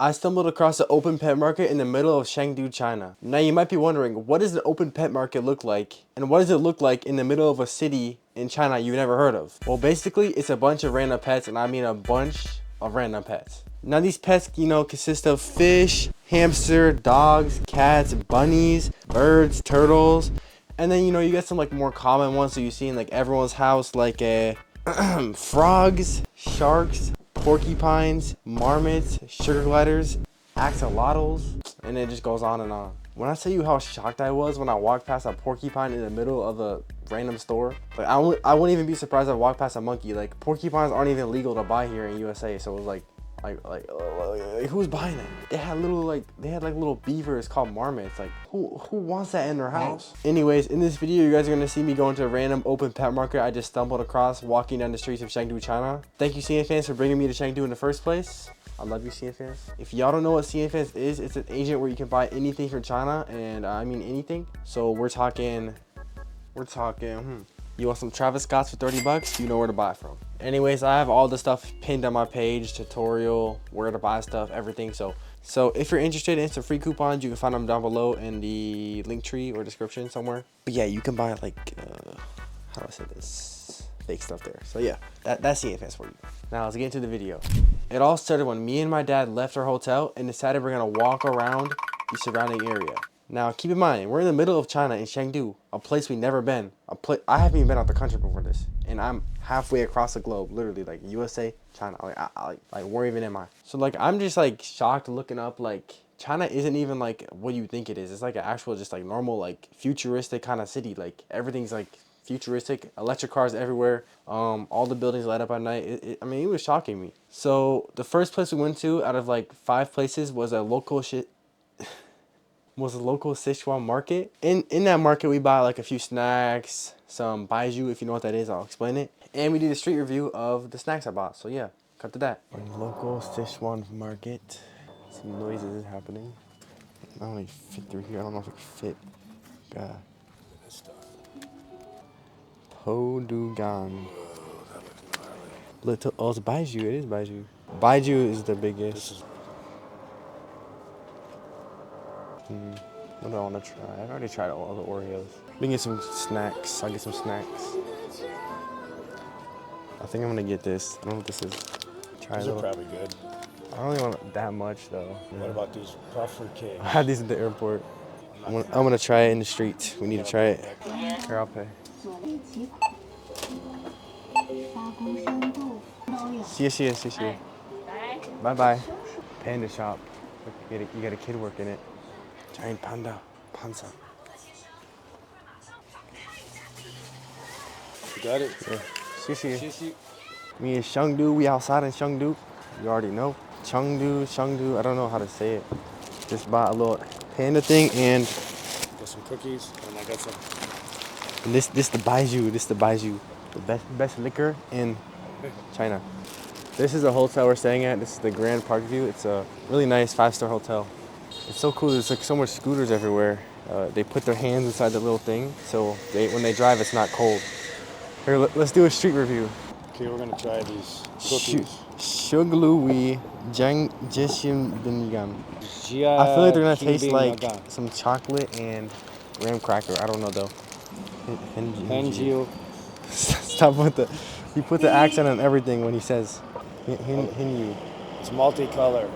I stumbled across an open pet market in the middle of Chengdu, China. Now you might be wondering, what does an open pet market look like? And what does it look like in the middle of a city in China you've never heard of? Well, basically, it's a bunch of random pets, and I mean a bunch of random pets. Now these pets, consist of fish, hamster, dogs, cats, bunnies, birds, turtles. And then, you get some like more common ones that you see in like everyone's house, like frogs, sharks, porcupines, marmots, sugar gliders, axolotls, and it just goes on and on. When I tell you how shocked I was when I walked past a porcupine in the middle of a random store, like I wouldn't even be surprised if I walked past a monkey. Like porcupines aren't even legal to buy here in USA, so it was like who's buying it? They had little beavers called marmots. Like who wants that in their house? Anyways, in this video you guys are gonna see me going to a random open pet market I just stumbled across walking down the streets of Chengdu, China. Thank you cnfans for bringing me to Chengdu in the first place. I love you cnfans. If y'all don't know what cnfans is, it's an agent where you can buy anything from China, and I mean anything. So we're talking you want some Travis Scotts for 30 bucks? You know where to buy from. Anyways, I have all the stuff pinned on my page, tutorial, where to buy stuff, everything. So if you're interested in some free coupons, you can find them down below in the link tree or description somewhere. But yeah, you can buy like, how do I say this? Fake stuff there. So yeah, that's cnfans for you. Now let's get into the video. It all started when me and my dad left our hotel and decided we're gonna walk around the surrounding area. Now, keep in mind, we're in the middle of China in Chengdu, a place we've never been. I haven't even been out the country before this, and I'm halfway across the globe, literally, like USA, China. Like where even am I? So like, I'm just like shocked looking up. Like China isn't even like what you think it is. It's like an actual, just like normal, like futuristic kind of city. Like everything's like futuristic, electric cars everywhere. All the buildings light up at night. I mean, it was shocking me. So the first place we went to out of like 5 places was a local Sichuan market. In that market we buy like a few snacks, some baijiu, if you know what that is, I'll explain it. And we did a street review of the snacks I bought. So yeah, cut to that. Local Sichuan market. Some noises happening. I don't even fit through here. I don't know if it can fit. God. Podugan. Little, oh, it's baijiu. It is baijiu. Baijiu is the biggest. What do I want to try? I've already tried all the Oreos. We can get some snacks. I'll get some snacks. I think I'm gonna get this. I don't know what this is. These are probably good. I don't really want that much though. What about these puffer cakes? I had these at the airport. I'm gonna try it in the street. We need to try it. Here, I'll pay. See you. Bye bye. Panda shop. You got a kid working it. Giant panda. Panza. You got it? Yeah. See. Me in Chengdu. We outside in Chengdu. You already know. Chengdu. I don't know how to say it. Just bought a little panda thing and got some cookies and I got some. And this the baijiu. The best liquor in China. This is the hotel we're staying at. This is the Grand Park View. It's a really nice 5-star hotel. It's so cool. There's like so much scooters everywhere. They put their hands inside the little thing, so when they drive, it's not cold. Here, let's do a street review. Okay, we're gonna try these cookies. Shugluwi Jang Jishim Bingan. I feel like they're gonna taste like some chocolate and graham cracker. I don't know though. Henjiu. Stop with he put the accent on everything when he says Hinyu. It's multicolor.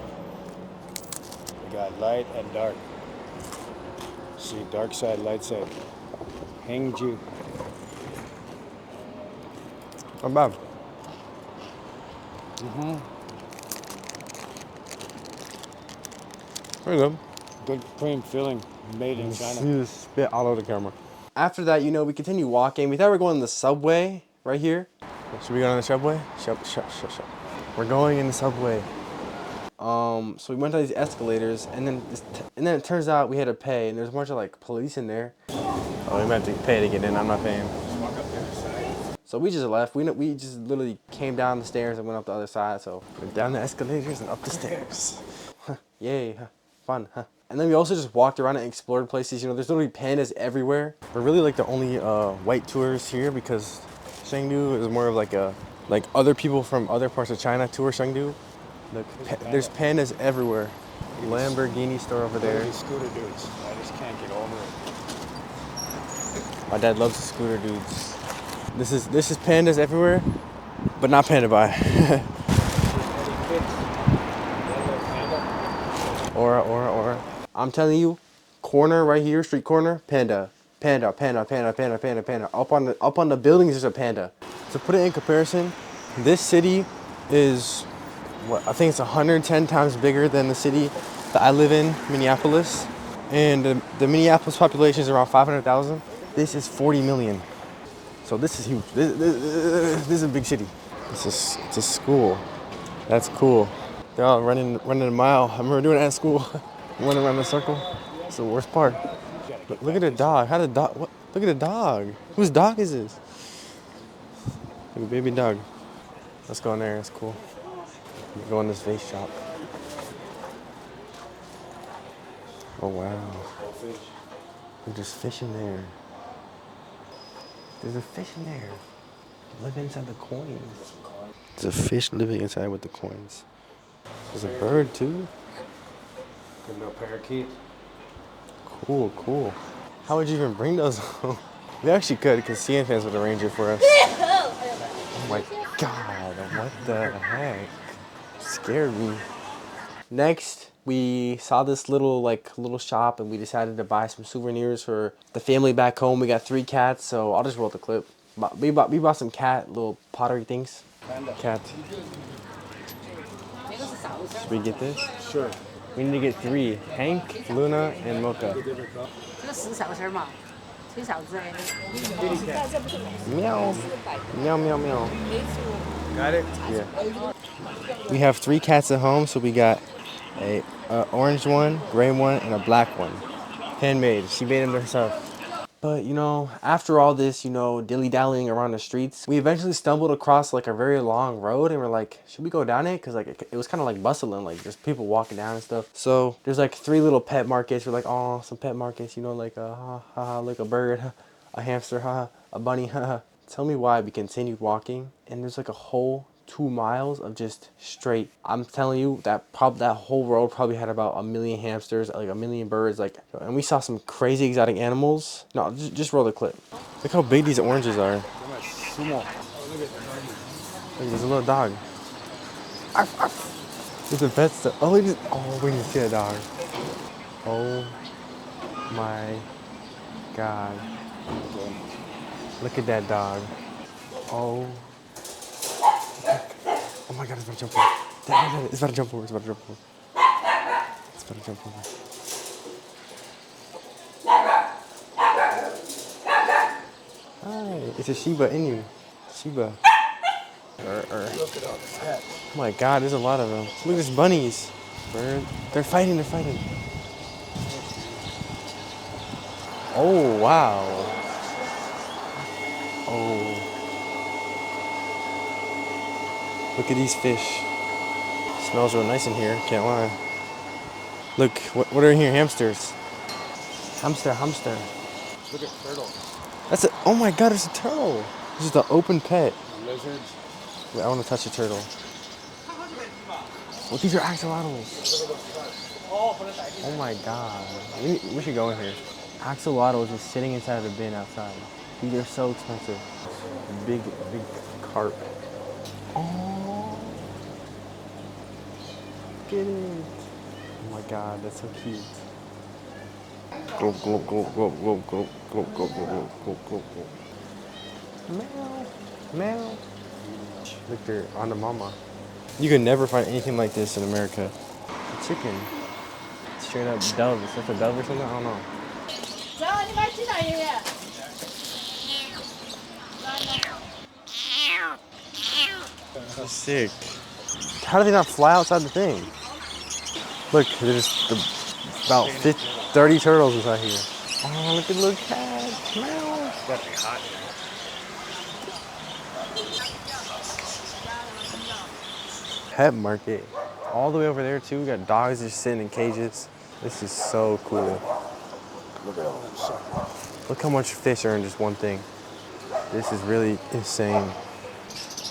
We got light and dark. See, dark side, light side. Hengju. Not bad. Very good. Good cream filling, made in China. You just spit all over the camera. After that, we continue walking. We thought we were going to the subway right here. Should we go on the subway? Shut. We're going in the subway. So we went to these escalators, and then it turns out we had to pay, and there's a bunch of like police in there. Oh, we might have to pay to get in. I'm not paying. So we just left. We just literally came down the stairs and went up the other side. So we're down the escalators and up the stairs. Yay, fun, huh? And then we also just walked around and explored places. There's literally pandas everywhere. We're really like the only white tourists here because Chengdu is more of like other people from other parts of China tour Chengdu. Look, there's pandas everywhere. Lamborghini store over there. These scooter dudes. I just can't get over it. My dad loves the scooter dudes. This is pandas everywhere, but not Pandabuy. Aura. I'm telling you, corner right here, street corner, panda. Up on the buildings there's a panda. To put it in comparison, this city is what I think it's 110 times bigger than the city that I live in, Minneapolis. And the Minneapolis population is around 500,000. This is 40 million. So this is huge. This is a big city. It's a school. That's cool. They're all running a mile. I remember doing it at school. Running around the circle. It's the worst part. Look at the dog. How the dog? What? Look at the dog. Whose dog is this? Like a baby dog. Let's go in there. That's cool. Go in this vase shop. Oh wow. There's fish in there. There's a fish in there. Live inside the coins. There's a fish living inside with the coins. There's a bird too. Good little parakeet. Cool. How would you even bring those home? We actually could, because cnfans would arrange it for us. Oh my god, what the heck? Scared me. Next, we saw this little shop and we decided to buy some souvenirs for the family back home. We got 3 cats, so I'll just roll the clip. We bought some little pottery things. Cat. Should we get this? Sure. We need to get 3. Hank, Luna, and Mocha. Meow. Meow. Got it? Yeah. We have 3 cats at home, so we got a orange one, gray one, and a black one. Handmade. She made them herself. But after all this, dilly-dallying around the streets, we eventually stumbled across like a very long road, and we're like, should we go down it? Because it was kind of like bustling, like there's people walking down and stuff. So there's like 3 little pet markets. We're like, oh, some pet markets, like like a bird, a hamster, a bunny. Tell me why we continued walking, and there's like a whole 2 miles of just straight. I'm telling you that whole road probably had about 1 million hamsters, like 1 million birds, and we saw some crazy exotic animals. No, just roll the clip. Look how big these oranges are. Look, there's a little dog. There's a pet stuff. Oh, look at this. Oh, we need to see a dog. Oh my god. Look at that dog. Oh my god, it's about to jump over. It's about to jump over. Hi, it's a Shiba Inu. Shiba. Oh my god, there's a lot of them. Look, there's bunnies. They're fighting. Oh, wow. Oh. Look at these fish. Smells real nice in here, can't lie. Look, what are in here? Hamsters. Hamster. Look at turtle. Oh my god, it's a turtle. This is the open pet. Lizards. Wait, I want to touch a turtle. Well, these are axolotls. Oh my god. We should go in here. Axolotls just sitting inside of the bin outside. These are so expensive. Big carp. Oh. Get it. Oh my god, that's so cute. Glop. Meow. Look, they're on the mama. You can never find anything like this in America. A chicken. Straight up dove. Is that a dove or something? I don't know. That's sick. How do they not fly outside the thing? Look, there's about 30 turtles inside here. Oh, look at the little cat. Meow. It's gotta be hot. Pet market. All the way over there too. We got dogs just sitting in cages. This is so cool. Look at all them suckers. Look how much fish are in just one thing. This is really insane.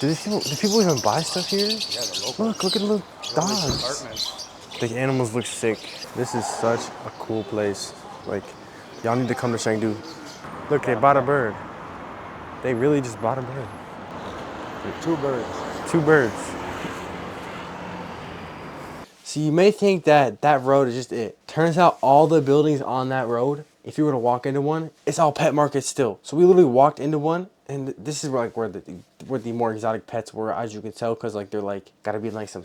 Do people even buy stuff here? Yeah, the local. Look at the little dogs. Apartments. The animals look sick. This is such a cool place. Like, y'all need to come to Chengdu. Look, they bought a bird. They really just bought a bird. 2 birds. 2 birds. So you may think that that road is just it. Turns out all the buildings on that road, if you were to walk into one, it's all pet markets still. So we literally walked into one, and this is like where the more exotic pets were, as you can tell, because like they're like gotta be in like some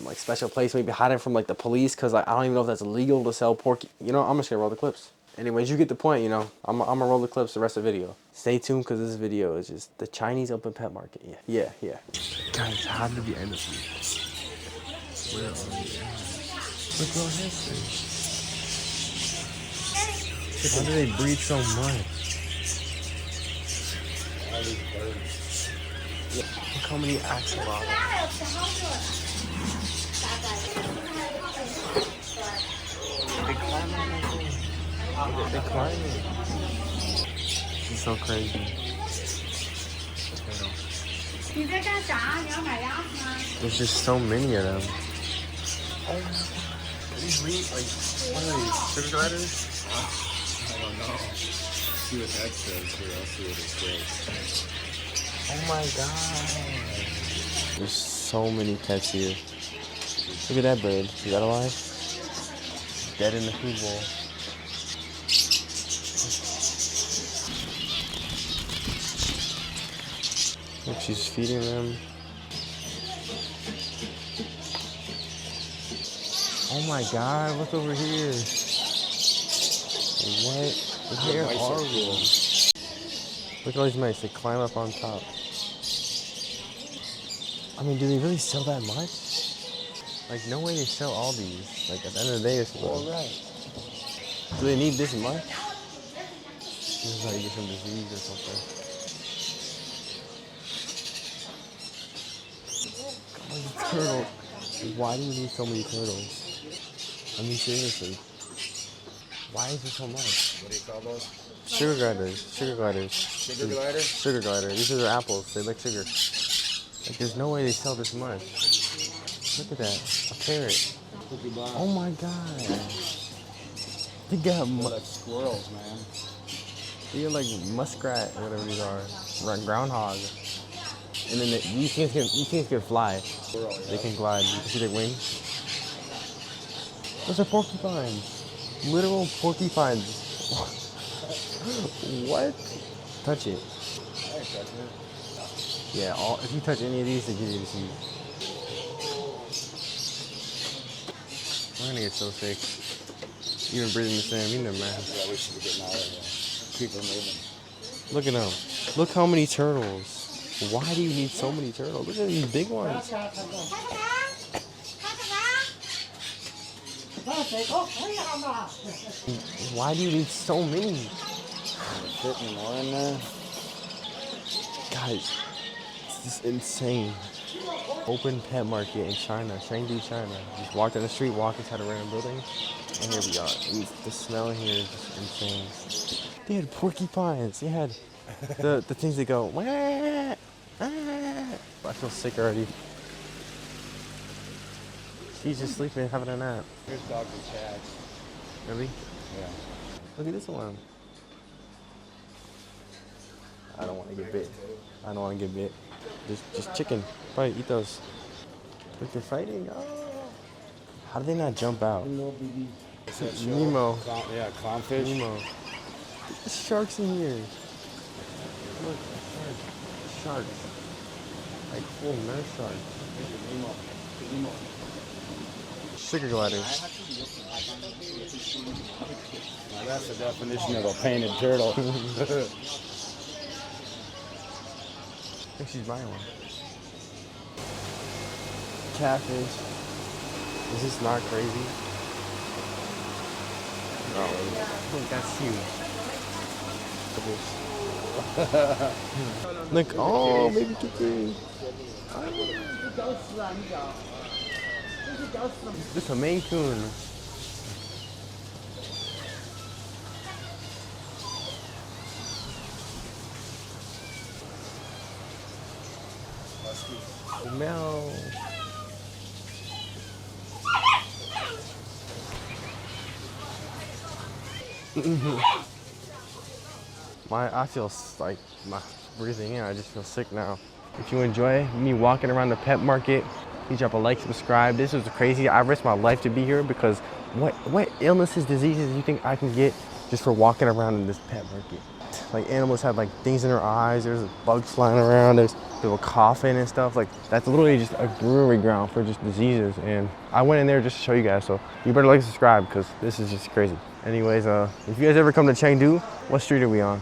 like special place, maybe hiding from like the police, because like I don't even know if that's illegal to sell pork. You know, I'm just gonna roll the clips. Anyways, you get the point. You know, I'm gonna roll the clips the rest of the video. Stay tuned, because this video is just the Chinese open pet market. Yeah. Guys, how did we end up here? Where are we at? Look what history. How do they breed so much? All these birds. Look how many axolotls. They climb on my thing. They climb it. This is so crazy. There's just so many of them. Oh, are these like, what are these, sugar gliders? I don't know. See what that says here. I'll see what it says. Oh my god. There's so many pets here. Look at that bird. Is that alive? Dead in the food bowl. Look, she's feeding them. Oh my god, look over here. What? Where are we? Look at all these mice, they climb up on top. I mean, do they really sell that much? Like, no way they sell all these. Like, at the end of the day, it's all right. Do they need this much? This is how you get some disease or something. God, turtle. Why do you need so many turtles? I mean, seriously. Why is there so much? What do you call those? Sugar gliders. Sugar gliders. Sugar glider? Sugar glider. These are their apples. They like sugar. Like, there's no way they sell this much. Look at that. A parrot. Oh my god. They got They're like squirrels, man. They're like muskrat or whatever these are. Groundhog. And then these things can fly. Squirrel, yeah. They can glide. You can see their wings. Those are porcupines. Literal porcupines. What? Touch it. I ain't touching it. Yeah, if you touch any of these, they give you disease. We're gonna get so sick. Even breathing the same, you know, man. Yeah, we should be getting out of here. Keep her moving. Look at them. Look how many turtles. Why do you need so many turtles? Look at these big ones. Why do you need so many? Fit any more in there? Guys, this is insane. Open pet market in China, Chengdu, China. Just walk down the street, walk inside a random building, and here we are. The smell in here is just insane. They had porcupines. They had the things that go, wah, ah. I feel sick already. She's just sleeping, having a nap. Here's dogs and cats. Really? Yeah. Look at this one. I don't want to get bit. I don't want to get bit. Just chicken. Probably eat those. Look, they're fighting. Oh. How do they not jump out? What's that show? Nemo. Yeah, clownfish. Nemo. There's sharks in here. Look, sharks. Like full nurse sharks. Sugar gliders. Now that's the definition of a painted turtle. I think she's buying one. Catfish. Is this not crazy? No. Look, that's huge. Look, oh, baby kitty. This is a Maine Coon. Mel. I feel like my breathing in. I just feel sick now. If you enjoy me walking around the pet market, please drop a like, subscribe. This was crazy. I risked my life to be here because what illnesses, diseases do you think I can get just for walking around in this pet market? Like animals have like things in their eyes. There's bugs flying around. There's people coughing and stuff. Like that's literally just a brewery ground for just diseases. And I went in there just to show you guys. So you better like and subscribe because this is just crazy. Anyways, if you guys ever come to Chengdu, what street are we on?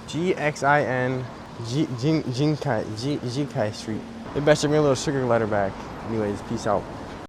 GXIN Jinkai Street. They best bring me a little sugar glider back. Anyways, peace out.